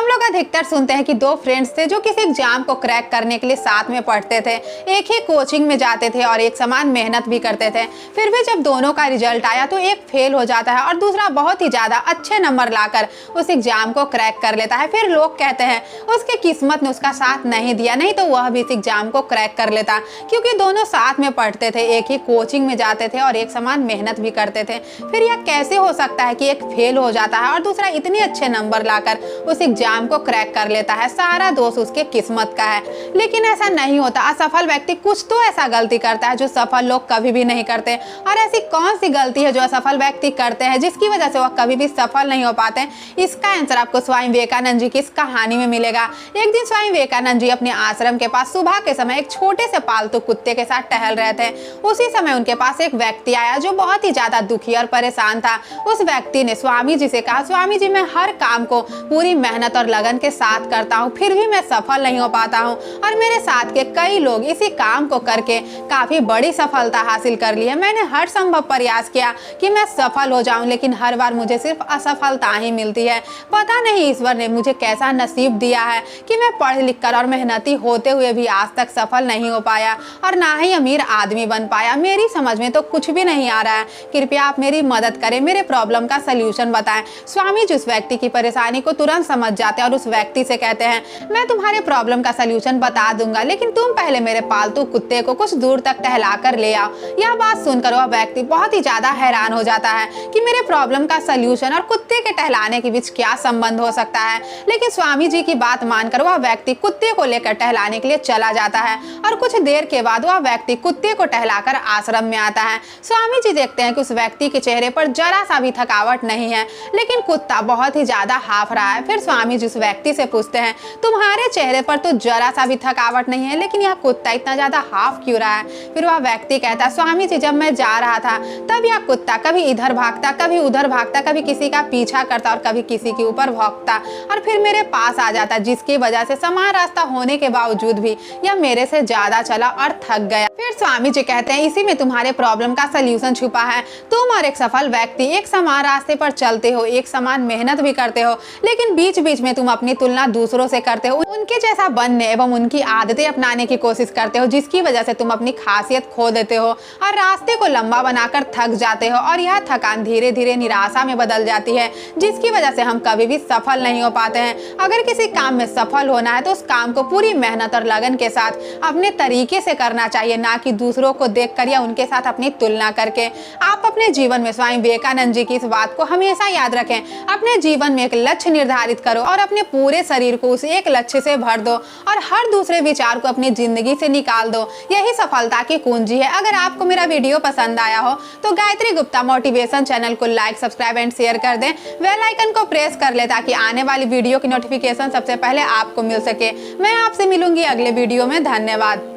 हम लोग अधिकतर सुनते हैं कि दो फ्रेंड्स थे जो किसी एग्जाम को क्रैक करने के लिए साथ में पढ़ते थे, एक ही कोचिंग में जाते थे और एक समान मेहनत भी करते थे। फिर भी जब दोनों का रिजल्ट आया तो एक फेल हो जाता है और दूसरा बहुत ही ज्यादा अच्छे नंबर लाकर उस एग्जाम को क्रैक कर लेता है। फिर लोग कहते हैं उसकी किस्मत ने उसका साथ नहीं दिया, नहीं तो वह भी इस एग्जाम को क्रैक कर लेता, क्योंकि दोनों साथ में पढ़ते थे, एक ही कोचिंग में जाते थे और एक समान मेहनत भी करते थे। फिर यह कैसे हो सकता है कि एक फेल हो जाता है और दूसरा इतने अच्छे नंबर लाकर उस एग्जाम को क्रैक कर लेता है? सारा दोष उसके किस्मत का है। लेकिन ऐसा नहीं होता। असफल व्यक्ति कुछ तो ऐसा गलती करता है जो सफल लोग कभी भी नहीं करते। और ऐसी कौन सी गलती है जो असफल व्यक्ति करते हैं जिसकी वजह से वह कभी भी सफल नहीं हो पाते? इसका आंसर आपको स्वामी विवेकानंद जी की इस कहानी में मिलेगा। एक दिन स्वामी विवेकानंद जी अपने आश्रम के पास सुबह के समय एक छोटे से पालतू कुत्ते के साथ टहल रहे थे। उसी समय उनके पास एक व्यक्ति आया जो बहुत ही ज्यादा दुखी और परेशान था। उस व्यक्ति ने स्वामी जी से कहा, स्वामी जी, मैं हर काम को पूरी मेहनत और लगन के साथ करता हूँ, फिर भी मैं सफल नहीं हो पाता हूँ और मेरे साथ के कई लोग इसी काम को करके काफी बड़ी सफलता हासिल कर ली है। मैंने हर संभव प्रयास किया कि मैं सफल हो जाऊं, लेकिन हर बार मुझे सिर्फ असफलता ही मिलती है। पता नहीं ईश्वर ने मुझे कैसा नसीब दिया है कि मैं पढ़ लिख कर और मेहनती होते हुए भी आज तक सफल नहीं हो पाया और ना ही अमीर आदमी बन पाया। मेरी समझ में तो कुछ भी नहीं आ रहा है। कृपया आप मेरी मदद करें, मेरे प्रॉब्लम का सल्यूशन बताएं। स्वामी जी उस व्यक्ति की परेशानी को तुरंत समझ जाते हैं और उस व्यक्ति से कहते हैं, मैं तुम्हारे प्रॉब्लम का सल्यूशन बता दूंगा, लेकिन तुम पहले मेरे पालतू कुत्ते को कुछ दूर तक टहला कर ले आओ। यह बात सुनकर वह व्यक्ति बहुत ही ज्यादा हैरान हो जाता है कि मेरे प्रॉब्लम का सल्यूशन और कुत्ते के टहलाने के बीच क्या संबंध हो सकता है। लेकिन स्वामी जी की बात मानकर वह व्यक्ति कुत्ते को लेकर टहलाने के लिए चला जाता है और कुछ देर के बाद वह व्यक्ति कुत्ते को टहलाकर आश्रम में आता है। स्वामी जी देखते हैं कि उस व्यक्ति के चेहरे पर जरा सा भी थकावट नहीं है, लेकिन कुत्ता बहुत ही ज्यादा हाफ रहा है। फिर स्वामी जी उस व्यक्ति से पूछते हैं, तुम्हारे चेहरे पर तो जरा सा भी थकावट नहीं है, लेकिन यह कुत्ता इतना ज्यादा हाफ क्यों रहा है? फिर वह व्यक्ति कहता है, स्वामी जी, जब मैं जा रहा था तब यह कुत्ता कभी इधर भागता, कभी उधर भागता, कभी किसी का पीछा करता और कभी किसी के ऊपर भौंकता और फिर मेरे पास आ जाता, जिसकी वजह से समान रास्ता होने के बावजूद भी यह मेरे से ज्यादा चला और थक गया। फिर स्वामी जी कहते हैं, इसी में तुम्हारे प्रॉब्लम का सल्यूशन छुपा है। तुम और एक सफल व्यक्ति एक समान रास्ते पर चलते हो, एक समान मेहनत भी करते हो, लेकिन बीच बीच में तुम अपनी तुलना दूसरों से करते हो, उनके जैसा बनने एवं उनकी आदतें अपनाने की कोशिश करते हो, जिसकी वजह से तुम अपनी खासियत खो देते हो और रास्ते को लंबा बनाकर थक जाते हो और यह थकान धीरे धीरे निराशा में बदल जाती है, जिसकी वजह से हम कभी भी सफल नहीं हो पाते हैं। अगर किसी काम में सफल होना है तो उस काम को पूरी मेहनत और लगन के साथ अपने तरीके से करना चाहिए, ना कि दूसरों को देखकर या उनके साथ अपनी तुलना करके। आप अपने जीवन में स्वामी विवेकानंद जी की इस बात को हमेशा याद रखें। अपने जीवन में एक लक्ष्य निर्धारित करो और अपने पूरे शरीर को उस एक लक्ष्य से भर दो और हर दूसरे विचार को अपनी जिंदगी से निकाल दो। यही सफलता की कुंजी है। अगर आपको मेरा वीडियो पसंद आया हो तो गायत्री गुप्ता मोटिवेशन चैनल को लाइक, सब्सक्राइब एंड शेयर कर दें। बेल आइकन को प्रेस कर ले ताकि आने वाली वीडियो की नोटिफिकेशन सबसे पहले आपको मिल सके। मैं आपसे मिलूंगी अगले वीडियो में। धन्यवाद।